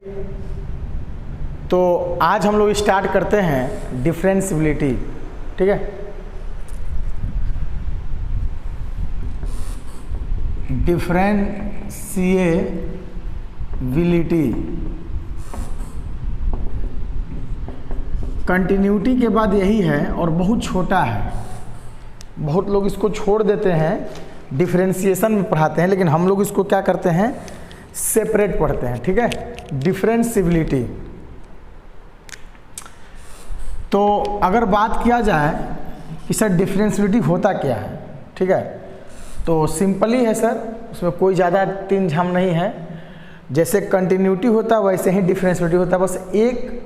तो आज हम लोग स्टार्ट करते हैं डिफरेंशियबिलिटी। ठीक है, डिफरेंशिएबिलिटी कंटिन्यूटी के बाद यही है और बहुत छोटा है। बहुत लोग इसको छोड़ देते हैं, डिफरेंशिएशन में पढ़ाते हैं, लेकिन हम लोग इसको क्या करते हैं, सेपरेट पढ़ते हैं। ठीक है, डिफरेंशिएबिलिटी। तो अगर बात किया जाए कि सर डिफरेंशिएबिलिटी होता क्या है, ठीक है, तो सिंपली है सर, उसमें कोई ज़्यादा तीन झाम नहीं है। जैसे कंटिन्यूटी होता है वैसे ही डिफरेंशिएबिलिटी होता है, बस एक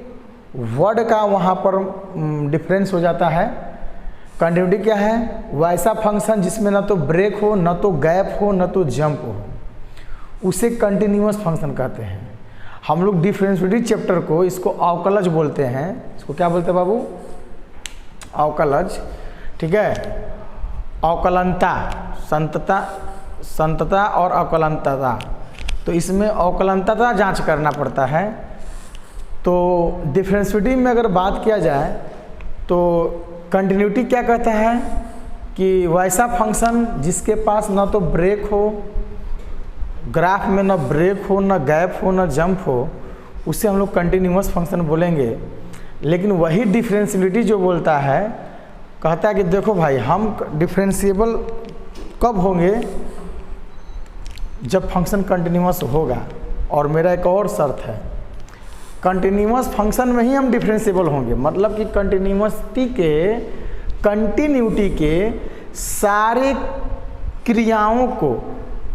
वर्ड का वहाँ पर डिफरेंस हो जाता है। कंटिन्यूटी क्या है, वैसा फंक्शन जिसमें न तो ब्रेक हो, न तो गैप हो, न तो जंप हो, उसे कंटिन्यूअस फंक्शन कहते हैं। हम लोग डिफरेंशिएबिलिटी चैप्टर को इसको अवकलज बोलते हैं। इसको क्या बोलते हैं बाबू, अवकलज। ठीक है, अवकलनता, संतता और अवकलनता। तो इसमें अवकलनता जांच करना पड़ता है। तो डिफरेंशिएबिलिटी में अगर बात किया जाए तो कंटिन्यूटी क्या कहता है कि वैसा फंक्शन जिसके पास न तो ब्रेक हो, ग्राफ में न ब्रेक हो, न गैप हो, न जंप हो, उसे हम लोग कंटिन्यूअस फंक्शन बोलेंगे। लेकिन वही डिफरेंशिएबिलिटी जो बोलता है, कहता है कि देखो भाई, हम डिफरेंशिएबल कब होंगे, जब फंक्शन कंटिन्यूअस होगा। और मेरा एक और शर्त है, कंटिन्यूअस फंक्शन में ही हम डिफरेंशिएबल होंगे। मतलब कि कंटिन्यूटी के सारे क्रियाओं को,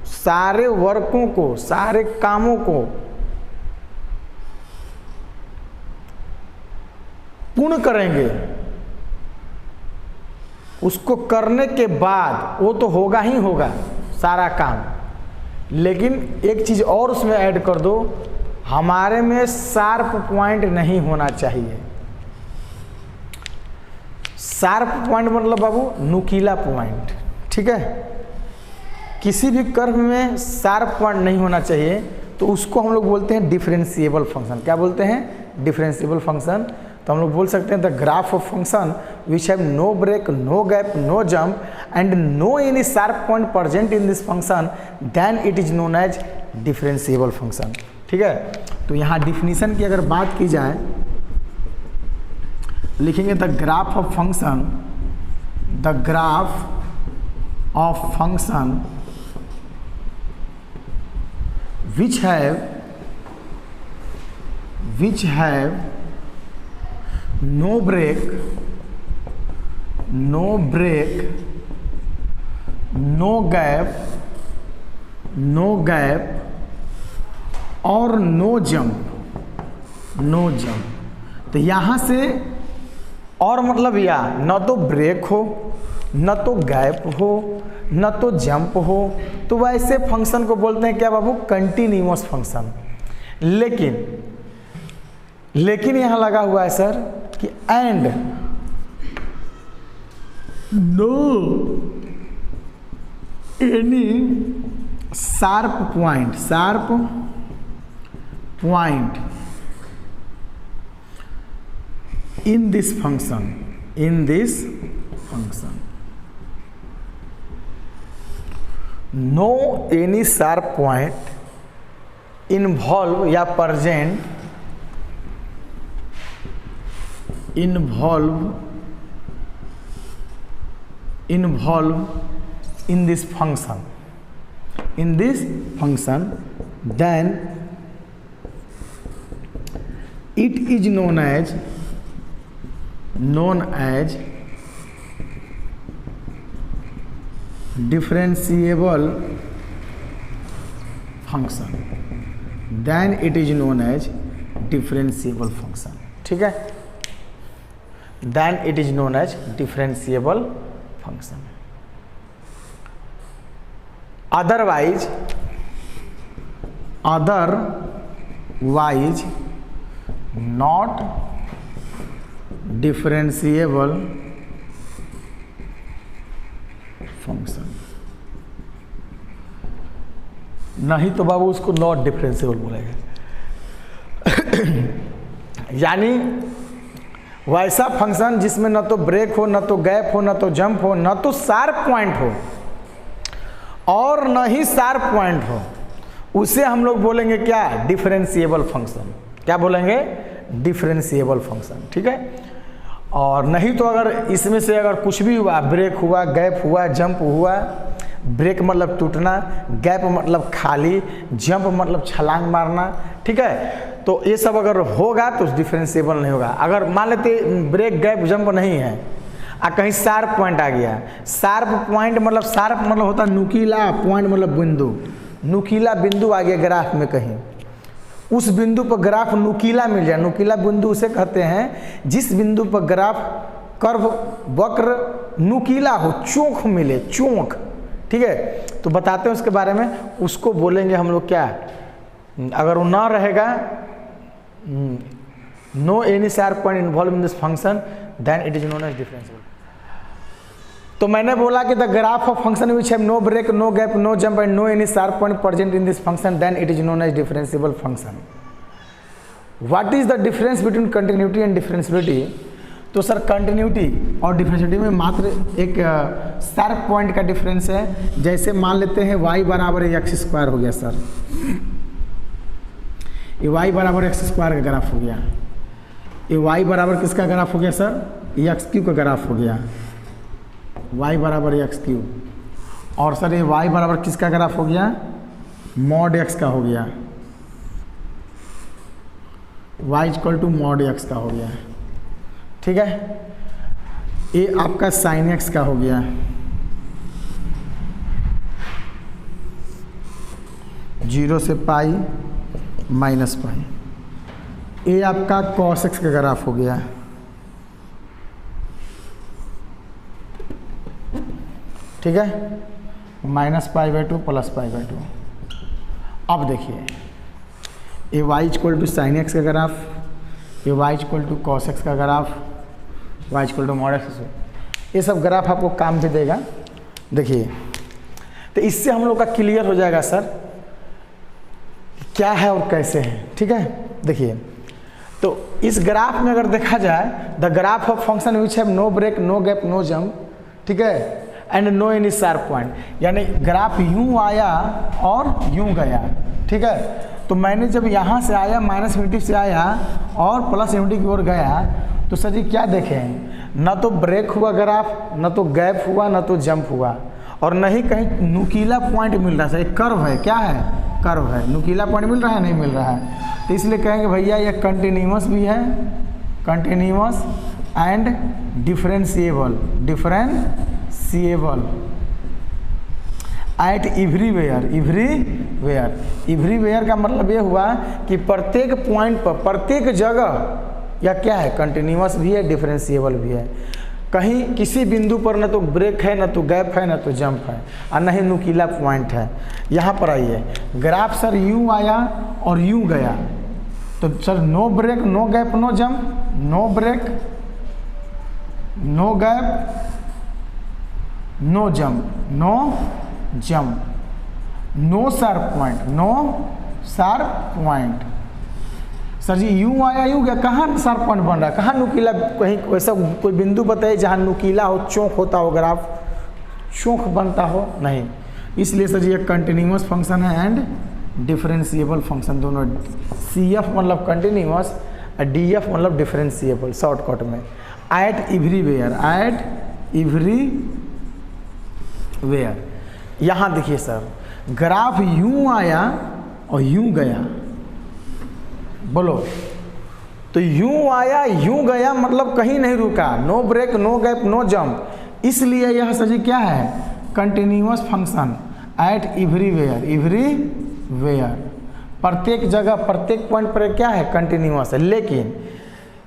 सारे वर्कों को, सारे कामों को पूर्ण करेंगे। उसको करने के बाद वो तो होगा ही होगा सारा काम, लेकिन एक चीज़ और उसमें ऐड कर दो, हमारे में शार्प पॉइंट नहीं होना चाहिए। शार्प पॉइंट मतलब बाबू नुकीला पॉइंट। ठीक है, किसी भी कर्व में शार्प पॉइंट नहीं होना चाहिए, तो उसको हम लोग बोलते हैं डिफरेंशिएबल फंक्शन। क्या बोलते हैं, डिफरेंशिएबल फंक्शन। तो हम लोग बोल सकते हैं the graph of function which have no break, no gap, no jump and no any sharp point present in this function, then it is known as differentiable function. ठीक है, तो यहाँ डिफिनीशन की अगर बात की जाए, लिखेंगे the graph of function, the graph of function which have no break, no gap और नो जंप। तो यहाँ से और मतलब या न तो ब्रेक हो, न तो गैप हो, न तो जंप हो, तो वैसे फंक्शन को बोलते हैं क्या बाबू, कंटिन्यूअस फंक्शन। लेकिन यहाँ लगा हुआ है सर कि and no any sharp point in this function, no any sharp point involve या present involve in this function, then it is known as differentiable function, then it is known as differentiable function। ठीक है, then it is known as differentiable function। otherwise not differentiable function। नहीं तो बाबू उसको not differentiable बोलेगा। यानी वैसा function जिसमें न तो ब्रेक हो, न तो गैप हो, न तो जंप हो, न तो शार्प पॉइंट हो और न ही शार्प पॉइंट हो, उसे हम लोग बोलेंगे क्या? Differentiable function. क्या बोलेंगे? Differentiable function. ठीक है। और नहीं तो अगर इसमें से अगर कुछ भी हुआ, ब्रेक हुआ, गैप हुआ, जंप हुआ, ब्रेक मतलब टूटना, गैप मतलब खाली, जंप मतलब छलांग मारना, ठीक है, तो ये सब अगर होगा तो डिफरेंशिएबल नहीं होगा। अगर मान लेते ब्रेक गैप जंप नहीं है और कहीं शार्प पॉइंट आ गया, शार्प पॉइंट मतलब, शार्प मतलब होता है नुकीला, पॉइंट मतलब बिंदु, नुकीला बिंदु आ गया ग्राफ में कहीं, उस बिंदु पर ग्राफ नुकीला मिल जाए, नुकीला बिंदु उसे कहते हैं जिस बिंदु पर ग्राफ कर्व वक्र नुकीला हो, चोंख मिले, चोंख। ठीक है, तो बताते हैं उसके बारे में, उसको बोलेंगे हम लोग क्या? अगर वो ना रहेगा, no any sharp point involve in this function, then it is known as differentiable. तो मैंने बोला कि the graph of function which have no break, no gap, no jump and no any sharp point present in this function, then it is known as differentiable function. What is the difference between continuity and differentiability? तो sir continuity और differentiability में मात्र एक sharp point का difference है। जैसे मान लेते हैं y बराबर एक्स स्क्वायर हो गया सर, ये y बराबर एक्स स्क्वायर का ग्राफ हो गया, ये y बराबर किसका ग्राफ हो गया सर? एक्स क्यू का ग्राफ हो गया, y बराबर एक्स क्यू। और सर ये y बराबर किसका ग्राफ हो गया? मॉड x का हो गया, y equal to mod x का हो गया। ठीक है, ये आपका साइन x का हो गया, जीरो से पाई माइनस पाई। ये आपका कॉस x का ग्राफ हो गया। ठीक है, minus pi by two plus pi by two. अब देखिए, ये y equal to sine x का ग्राफ, ये y equal to cos x का ग्राफ, y equal to mod x, ये सब ग्राफ आपको काम भी देगा। देखिए, तो इससे हम लोग का क्लियर हो जाएगा सर क्या है और कैसे है। ठीक है, देखिए, तो इस ग्राफ में अगर देखा जाए, the graph of function which have no break, no gap, no jump, ठीक है, and no any sharp point, यानी ग्राफ यूं आया और यूं गया। ठीक है, तो मैंने जब यहाँ से आया, माइनस इन्फिनिटी से आया और प्लस इन्फिनिटी की ओर गया, तो सर जी क्या देखें? न तो ब्रेक हुआ ग्राफ, न तो गैप हुआ, न तो जंप हुआ, और न ही कहीं नुकीला पॉइंट मिल रहा है। कर्व है, क्या है? कर्व है। नुकीला पॉइंट मिल रहा है? नहीं मिल रहा है। तो इसलिए कहेंगे भैया ये कंटिन्यूअस भी है, continuous and differentiable, differentiable eight everywhere, everywhere. Everywhere का मतलब ये हुआ कि प्रत्येक पॉइंट पर, प्रत्येक जगह, या क्या है? कंटिन्यूअस भी है, डिफरेंशिएबल भी है। कहीं किसी बिंदु पर न तो ब्रेक है, न तो गैप है, न तो जंप है, और न ही नुकीला पॉइंट है। यहाँ पर आइए, ग्राफ सर यूं आया और यूं गया, तो sir no break, no gap, no jump, no break, no gap, no jump, no jump, no sharp point, no sharp point. Sir जी यूं आया यूं गया, कहाँ शार्प पॉइंट बन रहा है? कहाँ नुकीला? कहीं वैसा कोई बिंदु बताइए जहाँ नुकीला हो, चौक होता हो, ग्राफ चौक बनता हो? नहीं। इसलिए सर जी एक कंटिन्यूअस फंक्शन है एंड डिफरेंशिएबल फंक्शन, दोनों। CF मतलब कंटिन्यूअस और DF मतलब डिफरेंशिएबल, शॉर्टकट में। Eight everywhere, eight everywhere. यहाँ देखिए सर, ग्राफ यूं आया और यूं गया, बोलो, तो यूं आया यूं गया मतलब कहीं नहीं रुका, no break, no gap, no jump. इसलिए यह सर जी क्या है? Continuous function at everywhere, everywhere, प्रत्येक जगह, प्रत्येक पॉइंट पर क्या है? कंटिन्यूअस है। लेकिन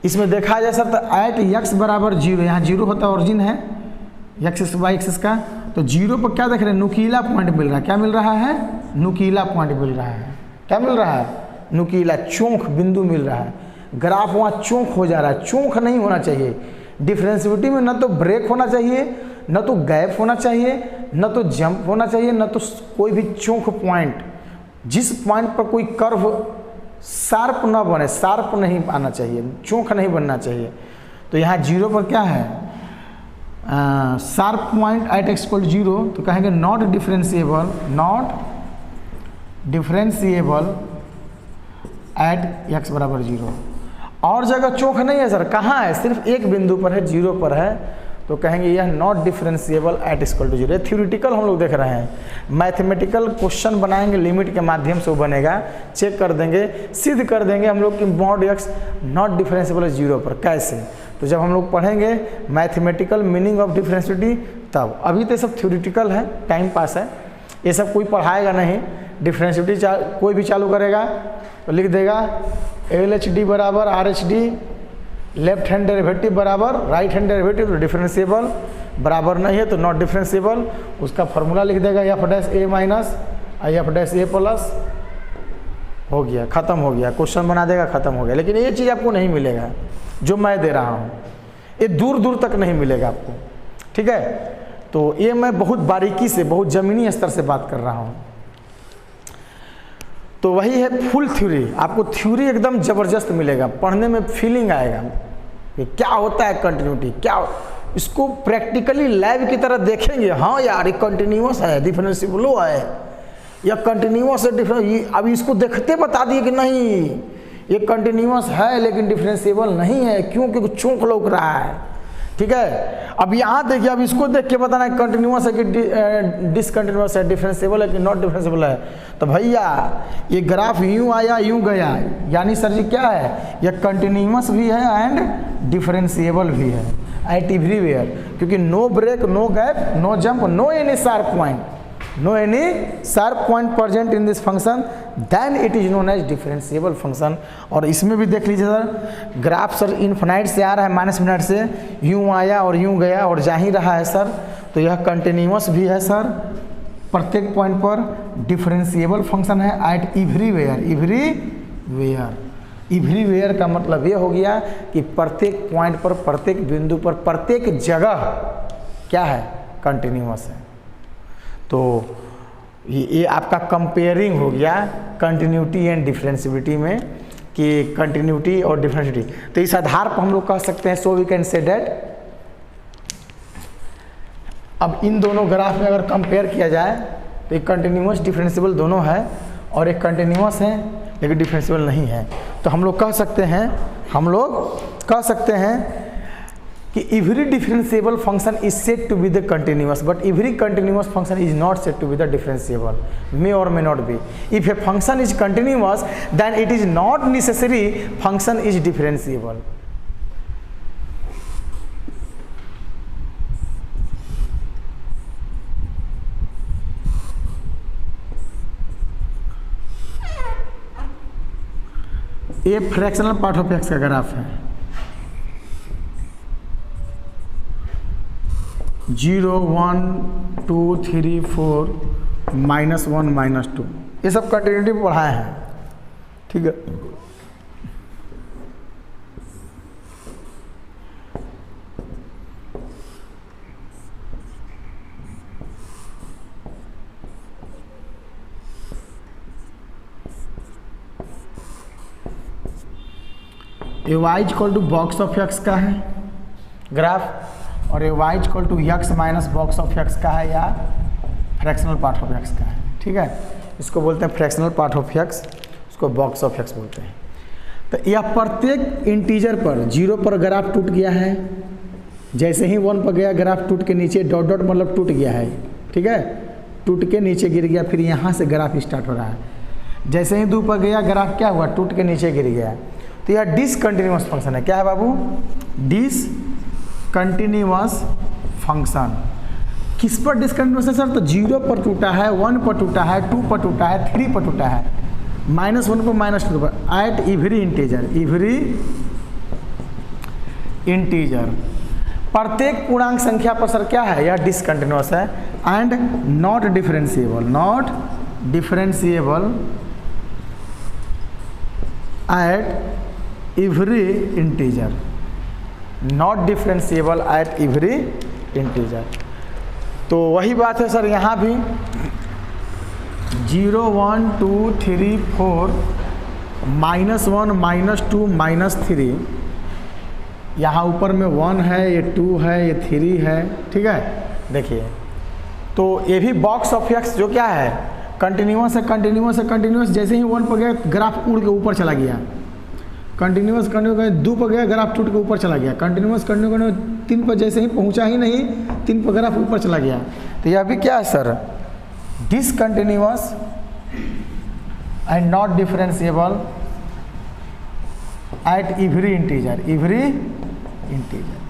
इसमें देखा जाए सर, तो एट x बराबर 0, यहाँ 0 होता ओरिजिन है एक्सिस वाई एक्सिस का, तो 0 पर क्या देख रहे हैं? नुकीला पॉइंट मिल रहा है। क्या मिल रहा है? नुकीला पॉइंट मिल रहा है। क्या मिल रहा है? नुकीला, चौंक बिंदु मिल रहा है। ग्राफ वहाँ चौंक हो जा रहा है, चौंक नहीं होना चाहिए। डिफरेंशिएबिलिटी में न तो ब्रेक होना चाहिए, न तो गैप होना चाहिए, न तो जंप होना चाहिए, न तो कोई भी चौंक पॉइंट, जिस पॉइंट पर कोई कर्व शार्प ना बने, शार्प नहीं आना चाहिए, चोंख नहीं बनना चाहिए। तो यहाँ 0 पर क्या है, sharp point at x equal 0, तो कहेंगे not differentiable, not differentiable at x बराबर 0। और जगह चोंख नहीं है सर, कहाँ है, सिर्फ एक बिंदु पर है, 0 पर है, तो कहेंगे यह not differentiable at equal to 0। Theoretical हम लोग देख रहे हैं, मैथमेटिकल क्वेश्चन बनाएंगे, लिमिट के माध्यम से वो बनेगा, चेक कर देंगे, सिद्ध कर देंगे हम लोग कि मॉड x नॉट डिफरेंशिएबल 0 पर। कैसे, तो जब हम लोग पढ़ेंगे मैथमेटिकल मीनिंग ऑफ डिफरेंशिएबिलिटी तब। अभी तो सब थ्योरेटिकल है, टाइम पास है, ये सब कोई पढ़ाएगा नहीं। डिफरेंशिएबिलिटी कोई भी चालू करेगा तो लिख देगा LHD बराबर RHD, लेफ्ट हैंड डेरिवेटिव बराबर राइट हैंड डेरिवेटिव, तो डिफरेंशिएबल, बराबर नहीं है तो नॉट डिफरेंशिएबल, उसका फॉर्मूला लिख देगा f dash a minus f dash a plus, हो गया, ख़त्म हो गया, क्वेश्चन बना देगा, ख़त्म हो गया। लेकिन ये चीज़ आपको नहीं मिलेगा जो मैं दे रहा हूँ, ये दूर दूर तक नहीं मिलेगा आपको, ठीक है। तो ये मैं बहुत बारीकी से, बहुत ज़मीनी स्तर से बात कर रहा हूँ। तो वही है फुल थ्योरी, आपको थ्योरी एकदम ज़बरदस्त मिलेगा, पढ़ने में फीलिंग आएगा कि क्या होता है कंटिन्यूटी, क्या इसको प्रैक्टिकली लैब की तरह देखेंगे। हाँ यार, ये कंटिन्यूअस है, डिफरेंशिएबल है, या कंटिन्यूअस है डिफरेंस, अब इसको देखते बता दिए कि नहीं ये कंटिन्यूअस है लेकिन डिफरेंशिएबल नहीं है, क्यों, क्योंकि चौंक लौक रहा है, ठीक है। अब यहाँ देखिए, अब इसको देख के बताना है कंटिन्यूअस है कि डिसकंटिन्यूअस है, डिफरेंशिएबल है कि नॉट डिफरेंशिएबल है। तो भैया ये ग्राफ यूँ आया यूँ गया, यानी सर जी क्या है, ये कंटिन्यूअस भी है एंड डिफरेंशिएबल भी है एट एवरीवेयर, क्योंकि no break, no gap, no jump, no any sharp point, no any sharp point present in this function, then it is known as differentiable function. और इसमें भी देख लीजिए सर, ग्राफ सर इन्फिनाइट से आ रहा है, minus minute से यूँ आया और यूँ गया और जा ही रहा है सर, तो यह कंटिन्यूअस भी है सर, प्रत्येक पॉइंट पर डिफरेंशिएबल फंक्शन है एट एवरीवेयर। एवरीवेयर, एवरीवेयर का मतलब ये हो गया कि प्रत्येक पॉइंट पर, प्रत्येक बिंदु पर, प्रत्येक जगह क्या है, कंटिन्यूअस है। तो ये आपका कंपेयरिंग हो गया कंटिन्यूटी एंड डिफरेंशिएबिलिटी में, कि कंटिन्यूटी और डिफरेंशिएबिलिटी। तो इस आधार पर हम लोग कह सकते हैं, so we can say that, अब इन दोनों ग्राफ में अगर कंपेयर किया जाए तो एक कंटिन्यूअस डिफरेंशिएबल दोनों है, और एक कंटिन्यूअस है लेकिन डिफरेंशिएबल नहीं है। तो हम लोग कह सकते हैं कि every differentiable function is said to be the continuous, but every continuous function is not said to be the differentiable, may or may not be. If a function is continuous, then it is not necessary function is differentiable. ये fractional part of x का graph है, 0 1 2 3 4 -1 -2, ये सब continuity पढ़ाए हैं, ठीक है। ए y equal to box of x का है ग्राफ, और ये y equal to x minus box of x का है, या फ्रैक्शनल पार्ट ऑफ एक्स का है, ठीक है। इसको बोलते हैं फ्रैक्शनल पार्ट ऑफ एक्स, उसको बॉक्स ऑफ एक्स बोलते हैं। तो यह प्रत्येक इंटीजर पर 0 पर ग्राफ टूट गया है, जैसे ही 1 पर गया ग्राफ टूट के नीचे डॉट डॉट मतलब टूट गया है, ठीक है, टूट के नीचे गिर गया, फिर यहाँ से ग्राफ स्टार्ट हो रहा है। जैसे ही 2 पर गया ग्राफ क्या हुआ, टूट के नीचे गिर गया। तो यह डिसकंटिन्यूअस फंक्शन है, क्या है बाबू, डिसकंटिन्यूअस फंक्शन। किस पर डिसकंटिन्यूअस है सर, तो 0 पर टूटा है, 1 पर टूटा है, 2 पर टूटा है, 3 पर टूटा है, -1 पर -2 पर, एट एवरी इंटीजर, प्रत्येक पूर्णांक संख्या पर सर क्या है, यह डिसकंटिन्यूअस है and not differentiable at every integer, not differentiable at every integer. तो वही बात है सर यहाँ भी, 0 1 2 3 4 -1 -2 -3, यहाँ ऊपर में 1 है, ये 2 है, ये 3 है, ठीक है। देखिए तो ये भी बॉक्स ऑफ एक्स जो क्या है कंटिन्यूस है, कंटिन्यूस है, कंटिन्यूस। जैसे ही 1 पर गया ग्राफ उड़ के ऊपर चला गया, कंटिन्यूस कंटिन्यूस 2 पर गया ग्राफ टूट के ऊपर चला गया, कंटिन्यूस कंटिन्यूस 3 पर जैसे ही पहुंचा ही नहीं 3 पर ग्राफ ऊपर चला गया। तो यह भी क्या है sir, discontinuous and not differentiable at every integer, every integer.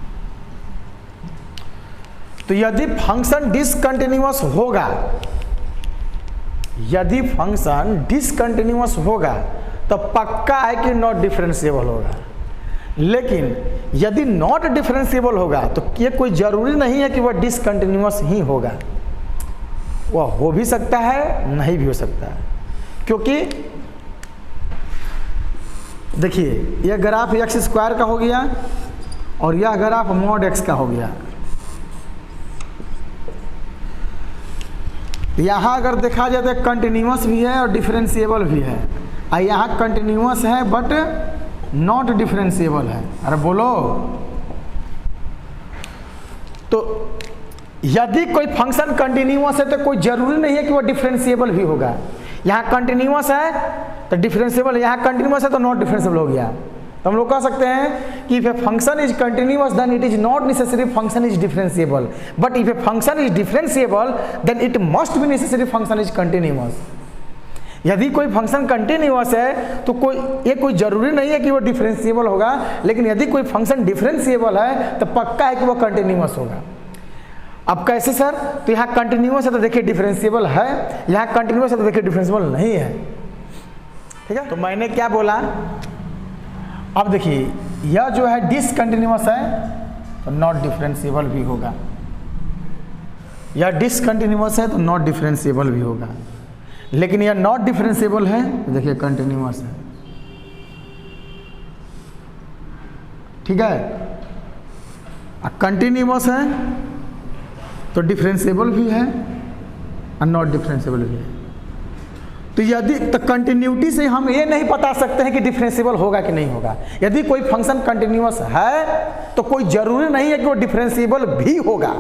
तो यदि फंक्शन डिसकंटिन्यूअस होगा, यदि फंक्शन डिसकंटिन्यूअस होगा तो पक्का है कि नॉट डिफरेंशिएबल होगा। लेकिन यदि नॉट डिफरेंशिएबल होगा तो ये कोई जरूरी नहीं है कि वह डिसकंटिन्यूअस ही होगा, वह हो भी सकता है नहीं भी हो सकता है। क्योंकि देखिए यह ग्राफ x² का हो गया और यह ग्राफ mod x का हो गया। यहाँ अगर देखा जाए तो कंटिन्यूअस भी है और डिफरेंशिएबल भी है, और यहाँ कंटिन्यूअस है बट नॉट डिफरेंशिएबल है। अरे बोलो, तो यदि कोई फंक्शन कंटिन्यूअस है तो कोई जरूरी नहीं है कि वो डिफरेंशिएबल भी होगा। यहाँ कंटिन्यूअस है तो डिफरेंशिएबल, यहाँ कंटिन्यूअस है तो नॉट डिफरेंशिएबल हो गया। तो हम लोग कह सकते हैं कि if a function is continuous then it is not necessary function is differentiable, but if a function is differentiable then it must be necessary function is continuous. यदि कोई फंक्शन कंटिन्यूअस है तो ये कोई जरूरी नहीं है कि वो डिफरेंशिएबल होगा, लेकिन यदि कोई फंक्शन डिफरेंशिएबल है तो पक्का है कि वो कंटिन्यूअस होगा। अब कैसे सर, तो यहाँ कंटिन्यूअस है तो देखिए डिफरेंशिएबल है, यहाँ कंटिन्यूअस है तो देखिए डिफरेंशिएबल नहीं है, ठीक है। तो मैंने क्या बोला, अब देखिए यह जो है डिसकंटिन्यूअस है तो नॉट डिफरेंशिएबल भी होगा, यह डिसकंटिन्यूअस है तो नॉट डिफरेंशिएबल भी होगा। लेकिन यह नॉट डिफरेंशिएबल है तो देखिए कंटिन्यूअस है, ठीक है। कंटिन्यूअस है तो डिफरेंशिएबल भी है और नॉट डिफरेंशिएबल भी है। तो यदि तो कंटिन्यूटी से हम ये नहीं बता सकते हैं कि डिफरेंशिएबल होगा कि नहीं होगा। यदि कोई फंक्शन कंटिन्यूअस है तो कोई जरूरी नहीं है कि वो डिफरेंशिएबल भी होगा,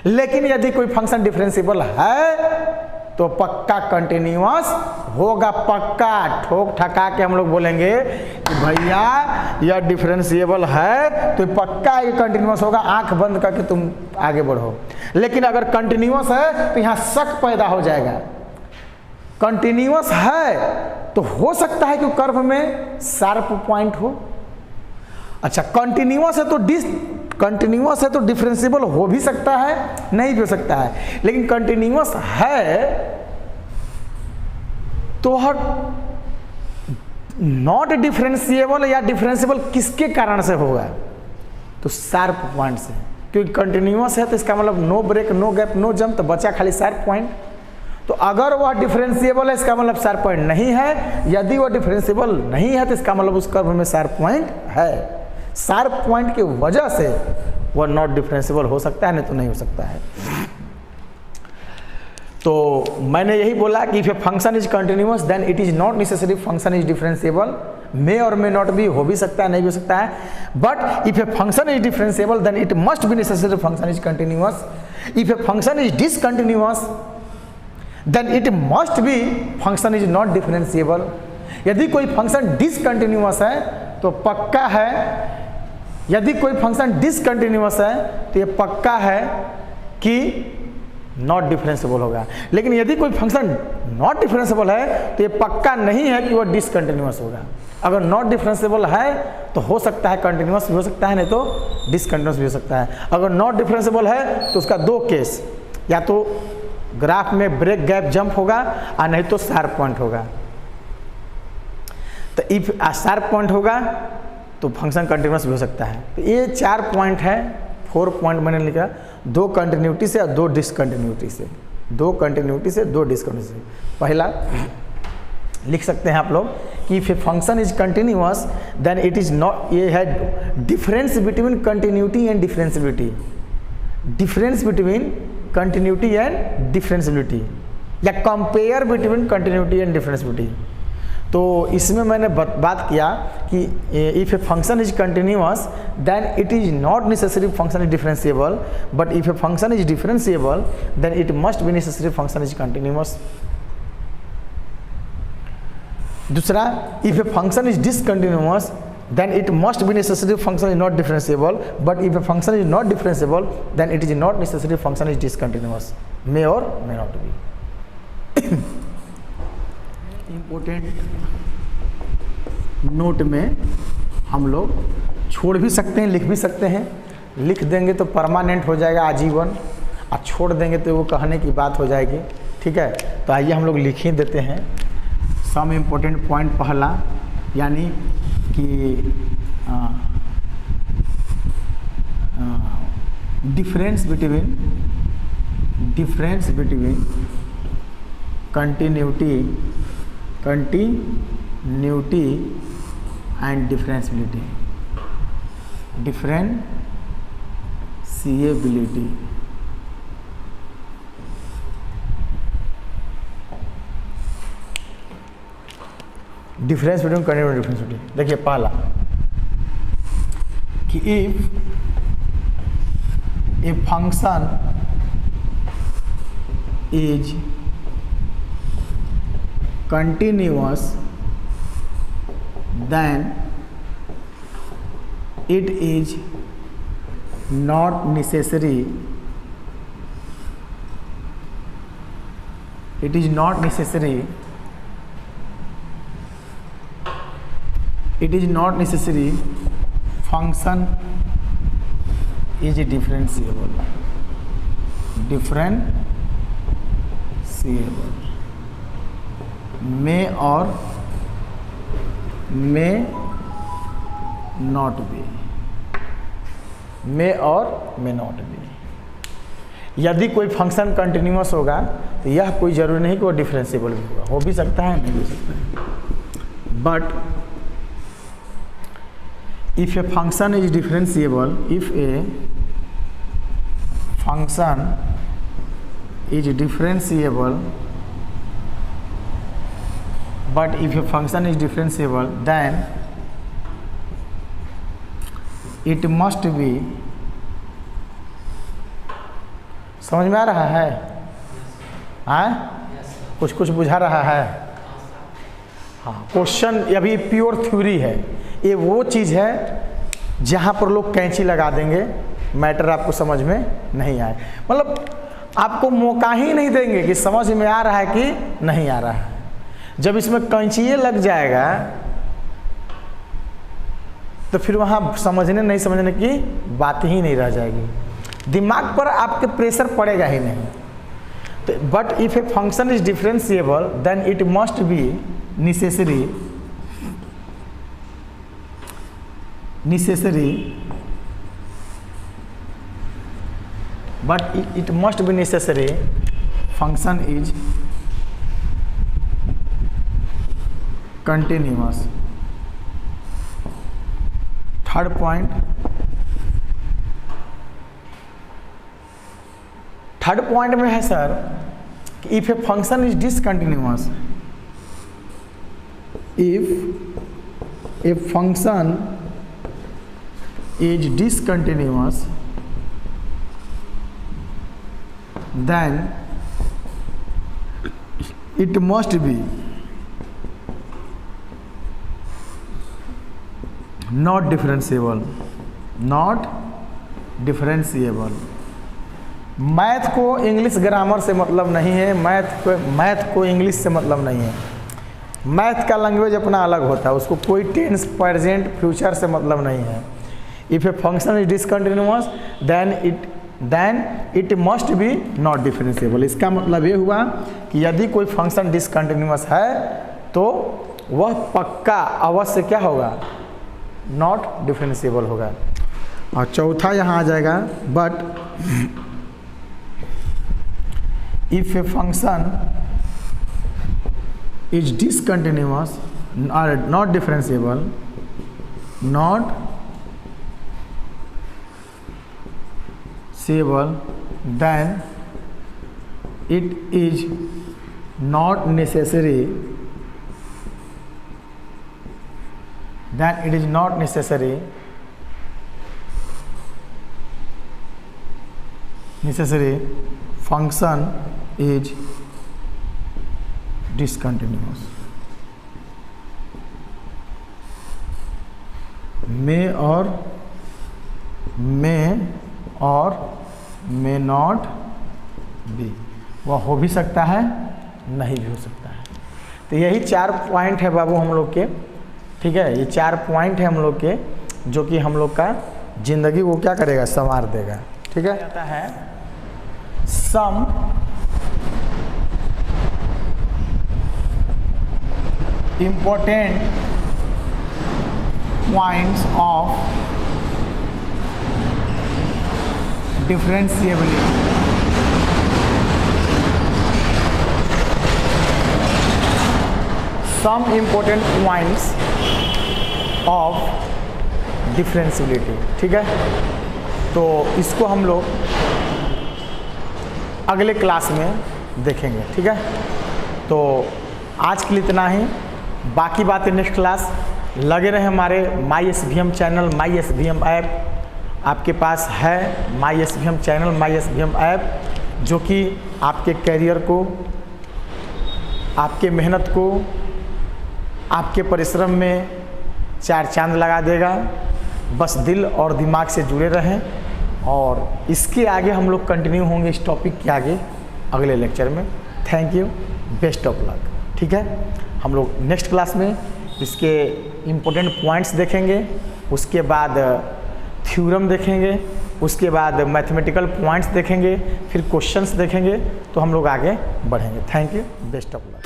लेकिन यदि कोई फंक्शन डिफरेंशिएबल है तो पक्का कंटिन्यूअस होगा। पक्का ठोक ठका के हम लोग बोलेंगे कि भैया यह डिफरेंशिएबल है तो पक्का ये कंटिन्यूअस होगा, आंख बंद करके तुम आगे बढ़ो। लेकिन अगर कंटिन्यूअस है तो यहाँ शक पैदा हो जाएगा। कंटिन्यूअस है तो हो सकता है कि कर्व में शार्प पॉइंट हो। अच्छा, कंटिन्यूअस है तो डिफरेंशिएबल हो भी सकता है, नहीं भी हो सकता है। लेकिन कंटिन्यूअस है तो हर नॉट डिफरेंशिएबल या डिफरेंशिएबल किसके कारण से होगा, तो शार्प पॉइंट से। क्योंकि कंटिन्यूअस है तो इसका मतलब no break, no gap, no jump, तो बचा खाली शार्प पॉइंट। तो अगर वह डिफरेंशिएबल है इसका मतलब शार्प पॉइंट नहीं है, यदि वह डिफरेंशिएबल नहीं है तो इसका मतलब उस कर्व में शार्प पॉइंट है। शार्प पॉइंट की वजह से वह नॉट डिफरेंशिएबल हो सकता है, नहीं तो नहीं हो सकता है। तो मैंने यही बोला कि if a function is continuous then it is not necessary function is differentiable. May or may not भी हो भी सकता है, नहीं भी हो सकता है। But if a function is differentiable then it must be necessary function is continuous. If a function is discontinuous then it must be function is not differentiable. यदि कोई फंक्शन डिसकंटिन्यूअस है तो पक्का है, यदि कोई फंक्शन डिसकंटिन्यूअस है तो ये पक्का है कि नॉट डिफरेंशिएबल होगा। लेकिन यदि कोई फंक्शन नॉट डिफरेंशिएबल है तो ये पक्का नहीं है कि वह डिसकंटिन्यूअस होगा। अगर नॉट डिफरेंशिएबल है तो हो सकता है कंटिन्यूअस भी हो सकता है, नहीं तो डिसकंटिन्यूअस भी हो सकता है। अगर नॉट डिफरेंशिएबल है तो उसका दो केस, या तो ग्राफ में ब्रेक गैप जंप होगा और नहीं तो शार्प पॉइंट होगा। तो इफ शार्प पॉइंट होगा तो फंक्शन कंटिन्यूअस भी हो सकता है। तो ये 4 पॉइंट है, 4 पॉइंट मैंने लिखा, 2 कंटिन्यूटी से और 2 डिसकंटिन्यूटी से, 2 कंटिन्यूटी से 2 डिसकंटिन्यूटी से। पहला लिख सकते हैं आप लोग कि if a function is continuous then it is not, ये है difference between continuity and differentiability, difference between continuity and differentiability, या compare between continuity and differentiability. तो इसमें मैंने बात किया कि if a function is continuous then it is not necessary function is differentiable, but if a function is differentiable then it must be necessary function is continuous. दूसरा, if a function is discontinuous then it must be necessary function is not differentiable, but if a function is not differentiable then it is not necessary function is discontinuous, may or may not be। Important note में हम लोग छोड़ भी सकते हैं, लिख भी सकते हैं। लिख देंगे तो परमानेंट हो जाएगा आजीवन, और छोड़ देंगे तो वो कहने की बात हो जाएगी, ठीक है। तो आइए हम लोग लिख ही देते हैं। सम इम्पोर्टेंट पॉइंट पहला, यानी कि difference between continuity and differentiability. Difference between continuity differentiability. देखिए पहला कि if a function is continuous then it is not necessary function is differentiable। may or may not be। यदि कोई फंक्शन कंटिन्यूअस होगा तो यह कोई जरूरी नहीं कि वो डिफरेंशिएबल भी होगा, हो भी सकता है, नहीं हो सकता है। But if a function is differentiable, but if a function is differentiable then it must be, समझ में आ रहा है? कुछ कुछ बुझा रहा है? हाँ, क्वेश्चन अभी प्योर थ्योरी है। ये वो चीज़ है जहाँ पर लोग कैंची लगा देंगे, मैटर आपको समझ में नहीं आए, मतलब आपको मौका ही नहीं देंगे कि समझ में आ रहा है कि नहीं आ रहा है। जब इसमें कैंचिए लग जाएगा तो फिर वहाँ समझने नहीं समझने की बात ही नहीं रह जाएगी, दिमाग पर आपके प्रेशर पड़ेगा ही नहीं। तो but if a function is differentiable then it must be necessary but it must be necessary function is continuous। Third point में है सर कि if a function is discontinuous, if a function is discontinuous then it must be not differentiable। Math को English grammar से मतलब नहीं है, math को English से मतलब नहीं है। मैथ का लैंग्वेज अपना अलग होता है, उसको कोई टेंस, प्रेजेंट, फ्यूचर से मतलब नहीं है। If a function is discontinuous then it must be not differentiable. इसका मतलब ये हुआ कि यदि कोई फंक्शन डिसकंटिन्यूअस है तो वह पक्का अवश्य क्या होगा, नॉट डिफरेंशिएबल होगा। और चौथा यहाँ आ जाएगा, but if a function is discontinuous or not differentiable, then it is not necessary then it is not necessary function is discontinuous. may not be, वह हो भी सकता है, नहीं भी हो सकता है। तो यही 4 पॉइंट है बाबू हम लोग के, ठीक है। ये 4 पॉइंट है हम लोग के जो कि हम लोग का जिंदगी को क्या करेगा, संवार देगा, ठीक है। आता है some important points of differentiability. Some important points of differentiability, ठीक है। तो इसको हम लोग अगले क्लास में देखेंगे, ठीक है। तो आज के लिए इतना ही, बाकी बातें नेक्स्ट क्लास। लगे रहे हमारे MySVM चैनल, MySVM ऐप आपके पास है। MySVM चैनल, MySVM ऐप जो कि आपके करियर को, आपके मेहनत को, आपके परिश्रम में 4 चांद लगा देगा। बस दिल और दिमाग से जुड़े रहें, और इसके आगे हम लोग कंटिन्यू होंगे इस टॉपिक के आगे अगले लेक्चर में। Thank you, best of luck, ठीक है। हम लोग नेक्स्ट क्लास में इसके इम्पोर्टेंट पॉइंट्स देखेंगे, उसके बाद थ्योरम देखेंगे, उसके बाद मैथमेटिकल पॉइंट्स देखेंगे, फिर क्वेश्चंस देखेंगे। तो हम लोग आगे बढ़ेंगे। Thank you, best of luck.